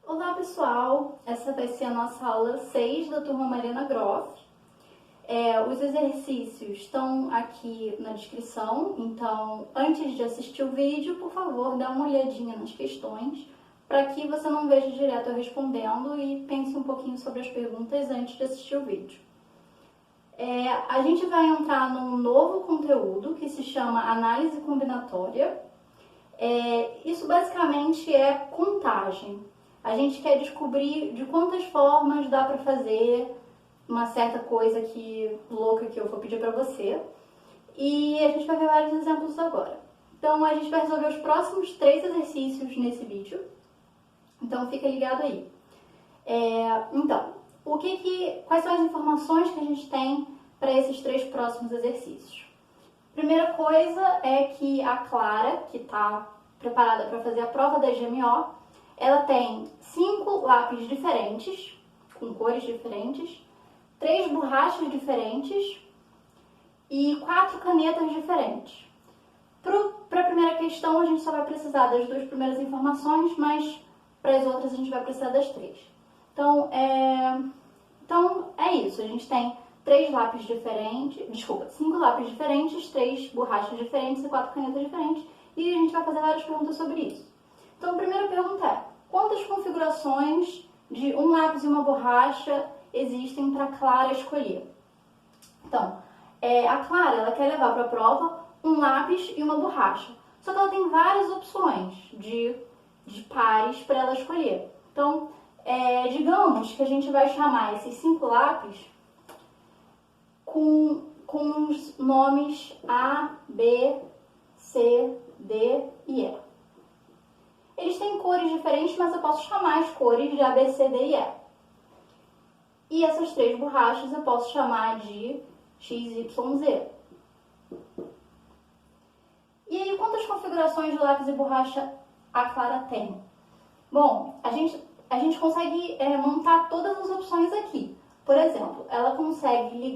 Olá pessoal, essa vai ser a nossa aula 6 da turma Mariana Groff. Os exercícios estão aqui na descrição, então antes de assistir o vídeo, por favor, dá uma olhadinha nas questões para que você não veja direto eu respondendo e pense um pouquinho sobre as perguntas antes de assistir o vídeo. A gente vai entrar num novo conteúdo que se chama Análise Combinatória. Isso basicamente é contagem. A gente quer descobrir de quantas formas dá para fazer uma certa coisa louca que eu vou pedir para você. E a gente vai ver vários exemplos agora. Então, a gente vai resolver os próximos 3 exercícios nesse vídeo. Então, fica ligado aí. Quais são as informações que a gente tem para esses 3 próximos exercícios? Primeira coisa é que a Clara, que está preparada para fazer a prova da GMO, ela tem 5 lápis diferentes, com cores diferentes, 3 borrachas diferentes e 4 canetas diferentes. Para a primeira questão, a gente só vai precisar das 2 primeiras informações, mas para as outras a gente vai precisar das 3. Então é isso. A gente tem 5 lápis diferentes, 3 borrachas diferentes e 4 canetas diferentes. E a gente vai fazer várias perguntas sobre isso. Então, a primeira pergunta é: quantas configurações de um lápis e uma borracha existem para a Clara escolher? Então, a Clara ela quer levar para a prova um lápis e uma borracha. Só que ela tem várias opções de pares para ela escolher. Então, digamos que a gente vai chamar esses 5 lápis com os nomes A, B, C, D e E. Eles têm cores diferentes, mas eu posso chamar as cores de A, B, C, D e E. E essas 3 borrachas eu posso chamar de X, Y, Z. E aí, quantas configurações de lápis e borracha a Clara tem? Bom, a gente consegue montar todas as opções aqui. Por exemplo, ela consegue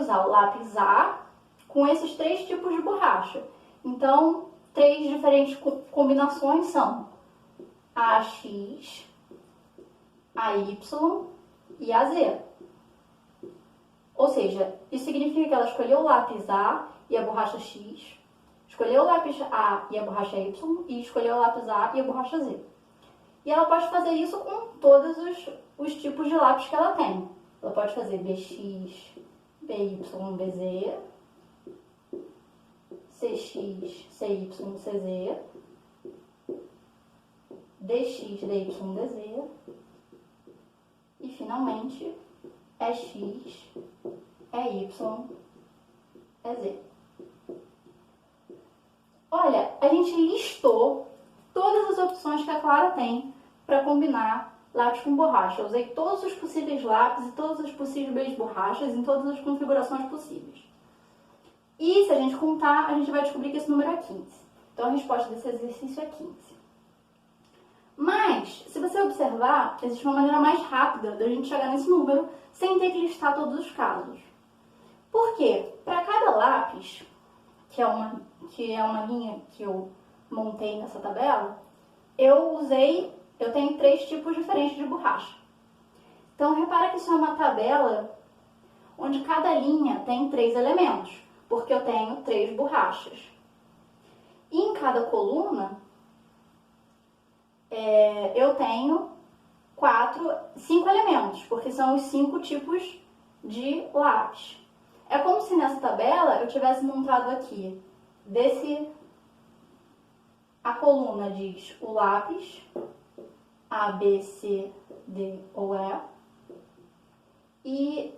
usar o lápis A com esses 3 tipos de borracha. Então, 3 diferentes combinações são AX, AY e AZ. Ou seja, isso significa que ela escolheu o lápis A e a borracha X, escolheu o lápis A e a borracha Y e escolheu o lápis A e a borracha Z. E ela pode fazer isso com todos os tipos de lápis que ela tem. Ela pode fazer BX, BY, BZ, CX, CY, CZ, DX, DY, DZ e, finalmente, EX, EY, EZ. Olha, a gente listou todas as opções que a Clara tem para combinar lápis com borracha. Eu usei todos os possíveis lápis e todas as possíveis borrachas em todas as configurações possíveis. E se a gente contar, a gente vai descobrir que esse número é 15. Então a resposta desse exercício é 15. Mas, se você observar, existe uma maneira mais rápida da gente chegar nesse número sem ter que listar todos os casos. Por quê? Para cada lápis, que é uma linha que eu montei nessa tabela, eu tenho 3 tipos diferentes de borracha. Então repara que isso é uma tabela onde cada linha tem 3 elementos, porque eu tenho 3 borrachas. E em cada coluna, eu tenho 5 elementos, porque são os 5 tipos de lápis. É como se nessa tabela eu tivesse montado aqui, a coluna diz o lápis, A, B, C, D ou E. E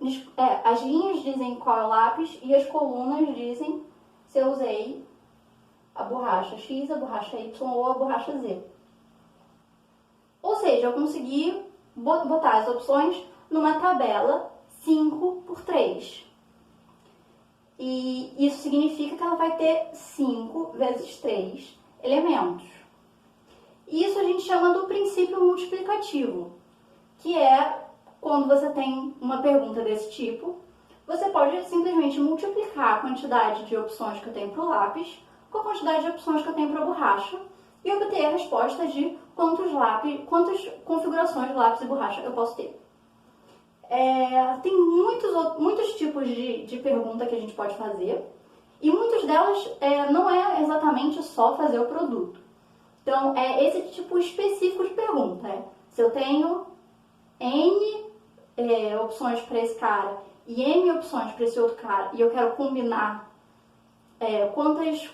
as linhas dizem qual é o lápis e as colunas dizem se eu usei a borracha X, a borracha Y ou a borracha Z. Ou seja, eu consegui botar as opções numa tabela 5 por 3. E isso significa que ela vai ter 5 vezes 3 elementos. Isso a gente chama do princípio multiplicativo, que é quando você tem uma pergunta desse tipo, você pode simplesmente multiplicar a quantidade de opções que eu tenho para o lápis com a quantidade de opções que eu tenho para a borracha e obter a resposta de quantas configurações de lápis e borracha eu posso ter. Tem muitos tipos de pergunta que a gente pode fazer, e muitas delas não é exatamente só fazer o produto. Então, é esse tipo específico de pergunta. Se eu tenho N opções para esse cara e N opções para esse outro cara, e eu quero combinar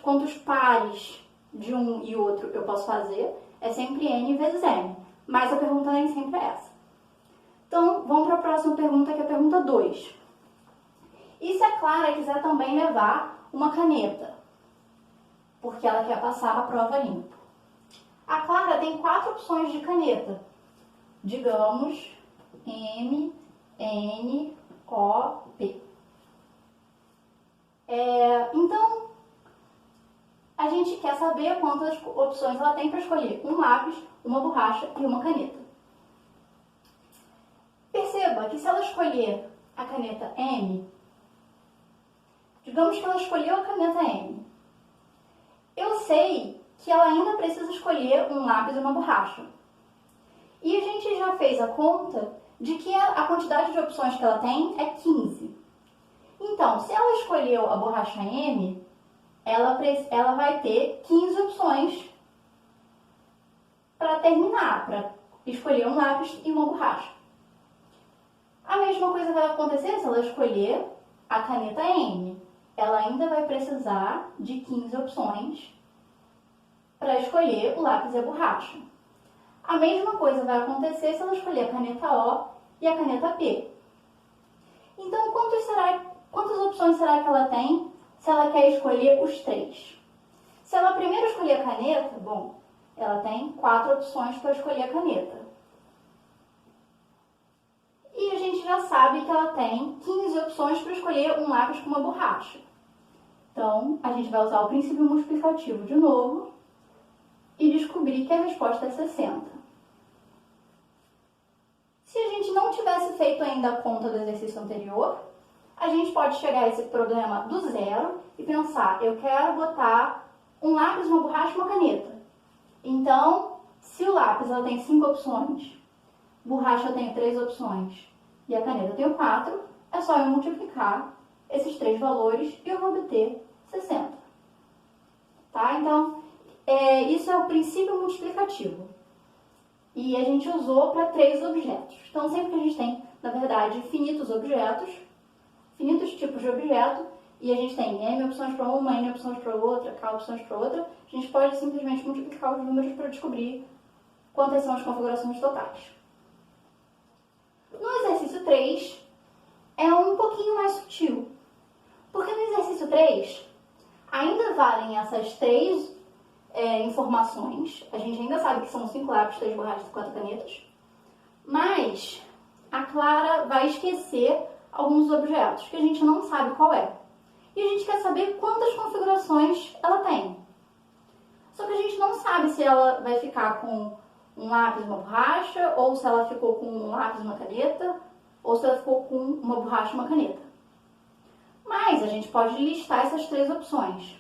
quantos pares de um e outro eu posso fazer, é sempre N vezes M. Mas a pergunta nem sempre é essa. Então, vamos para a próxima pergunta, que é a pergunta 2. E se a Clara quiser também levar uma caneta? Porque ela quer passar a prova limpo. A Clara tem 4 opções de caneta. Digamos, M, N, O, P. Então, a gente quer saber quantas opções ela tem para escolher um lápis, uma borracha e uma caneta. Perceba que se ela escolher a caneta M, digamos que ela escolheu a caneta M, eu sei que ela ainda precisa escolher um lápis e uma borracha. E a gente já fez a conta de que a quantidade de opções que ela tem é 15. Então, se ela escolheu a borracha M, ela vai ter 15 opções para terminar, para escolher um lápis e uma borracha. A mesma coisa vai acontecer se ela escolher a caneta M. Ela ainda vai precisar de 15 opções para escolher o lápis e a borracha. A mesma coisa vai acontecer se ela escolher a caneta O e a caneta P. Então, quantas opções será que ela tem se ela quer escolher os 3? Se ela primeiro escolher a caneta, bom, ela tem 4 opções para escolher a caneta. E a gente já sabe que ela tem 15 opções para escolher um lápis com uma borracha. Então, a gente vai usar o princípio multiplicativo de novo e descobrir que a resposta é 60. Se a gente não tivesse feito ainda a conta do exercício anterior, a gente pode chegar a esse problema do zero e pensar, eu quero botar um lápis, uma borracha e uma caneta. Então, se o lápis ela tem 5 opções, borracha eu tenho 3 opções e a caneta eu tenho 4, é só eu multiplicar esses 3 valores e eu vou obter 60. Tá? Então, isso é o princípio multiplicativo. E a gente usou para 3 objetos. Então, sempre que a gente tem, na verdade, finitos objetos, finitos tipos de objeto, e a gente tem N opções para uma, N opções para outra, K opções para outra, a gente pode simplesmente multiplicar os números para descobrir quantas são as configurações totais. No exercício 3, é um pouquinho mais sutil. Porque no exercício 3, ainda valem essas 3 informações. A gente ainda sabe que são 5 lápis, 3 borrachas e 4 canetas. Mas a Clara vai esquecer alguns objetos que a gente não sabe qual é. E a gente quer saber quantas configurações ela tem. Só que a gente não sabe se ela vai ficar com um lápis e uma borracha, ou se ela ficou com um lápis e uma caneta, ou se ela ficou com uma borracha e uma caneta. Mas a gente pode listar essas 3 opções.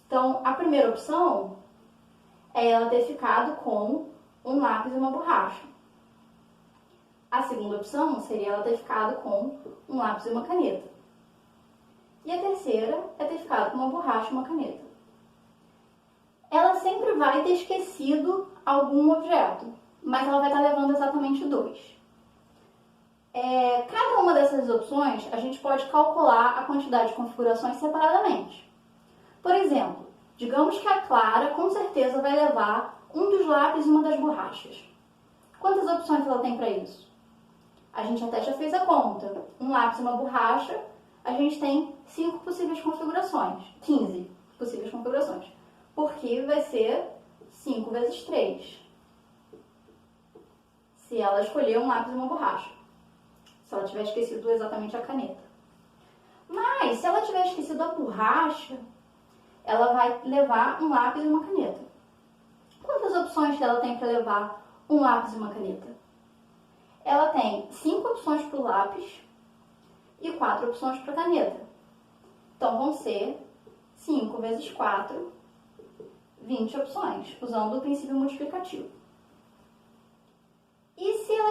Então, a primeira opção é ela ter ficado com um lápis e uma borracha. A segunda opção seria ela ter ficado com um lápis e uma caneta. E a terceira é ter ficado com uma borracha e uma caneta. Ela sempre vai ter esquecido algum objeto, mas ela vai estar levando exatamente 2. Cada uma dessas opções, a gente pode calcular a quantidade de configurações separadamente. Por exemplo, digamos que a Clara com certeza vai levar um dos lápis e uma das borrachas. Quantas opções ela tem para isso? A gente até já fez a conta. Um lápis e uma borracha, a gente tem 5 possíveis configurações. 15 possíveis configurações. Porque vai ser 5 vezes 3. Se ela escolher um lápis e uma borracha. Se ela tiver esquecido exatamente a caneta. Mas, se ela tiver esquecido a borracha, ela vai levar um lápis e uma caneta. Quantas opções ela tem para levar um lápis e uma caneta? Ela tem 5 opções para o lápis e 4 opções para a caneta. Então, vão ser 5 vezes 4, 20 opções, usando o princípio multiplicativo.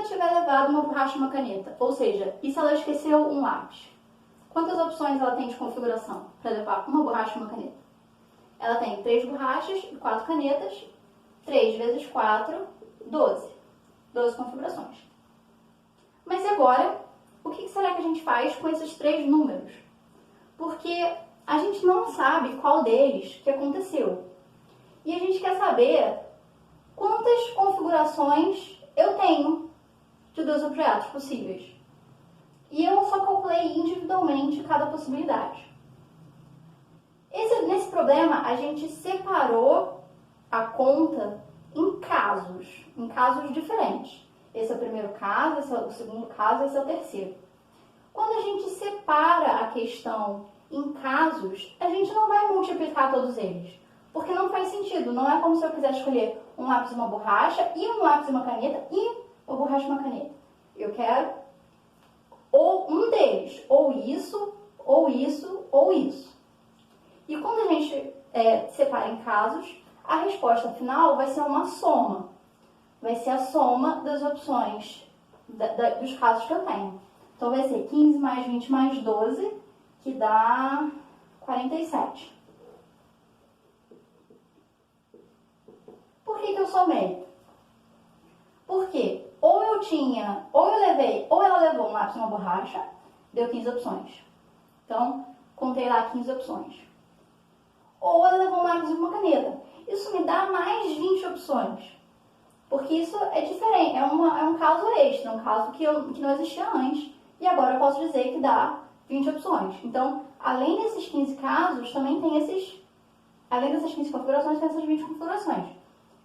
ela tiver levado uma borracha e uma caneta? Ou seja, e se ela esqueceu um lápis? Quantas opções ela tem de configuração para levar uma borracha e uma caneta? Ela tem 3 borrachas e 4 canetas. 3 vezes 4, 12. 12 configurações. Mas e agora, o que será que a gente faz com esses 3 números? Porque a gente não sabe qual deles que aconteceu. E a gente quer saber quantas configurações eu tenho de 2 objetos possíveis. E eu só calculei individualmente cada possibilidade. Nesse problema, a gente separou a conta em casos diferentes. Esse é o primeiro caso, esse é o segundo caso, esse é o terceiro. Quando a gente separa a questão em casos, a gente não vai multiplicar todos eles. Porque não faz sentido. Não é como se eu quisesse escolher um lápis e uma borracha, e um lápis e uma caneta, e uma borracha e uma caneta. Eu quero ou um deles, ou isso, ou isso, ou isso. E quando a gente separa em casos, a resposta final vai ser uma soma. Vai ser a soma das opções dos casos que eu tenho. Então vai ser 15 mais 20 mais 12, que dá 47. Por que eu somei? Porque ou ela levou um lápis e uma borracha, deu 15 opções. Então, contei lá 15 opções. Ou ela levou um lápis e uma caneta. Isso me dá mais 20 opções. Porque isso é diferente, é um caso extra, um caso que não existia antes. E agora eu posso dizer que dá 20 opções. Então, além desses 15 casos, também tem além dessas 15 configurações, tem essas 20 configurações.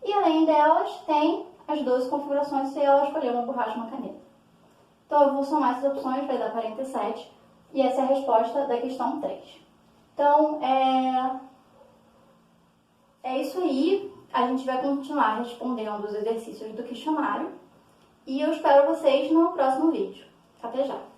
E além delas, tem as 12 configurações se ela escolher uma borracha e uma caneta. Então, eu vou somar essas opções, vai dar 47. E essa é a resposta da questão 3. Então, é isso aí. A gente vai continuar respondendo os exercícios do questionário. E eu espero vocês no próximo vídeo. Até já!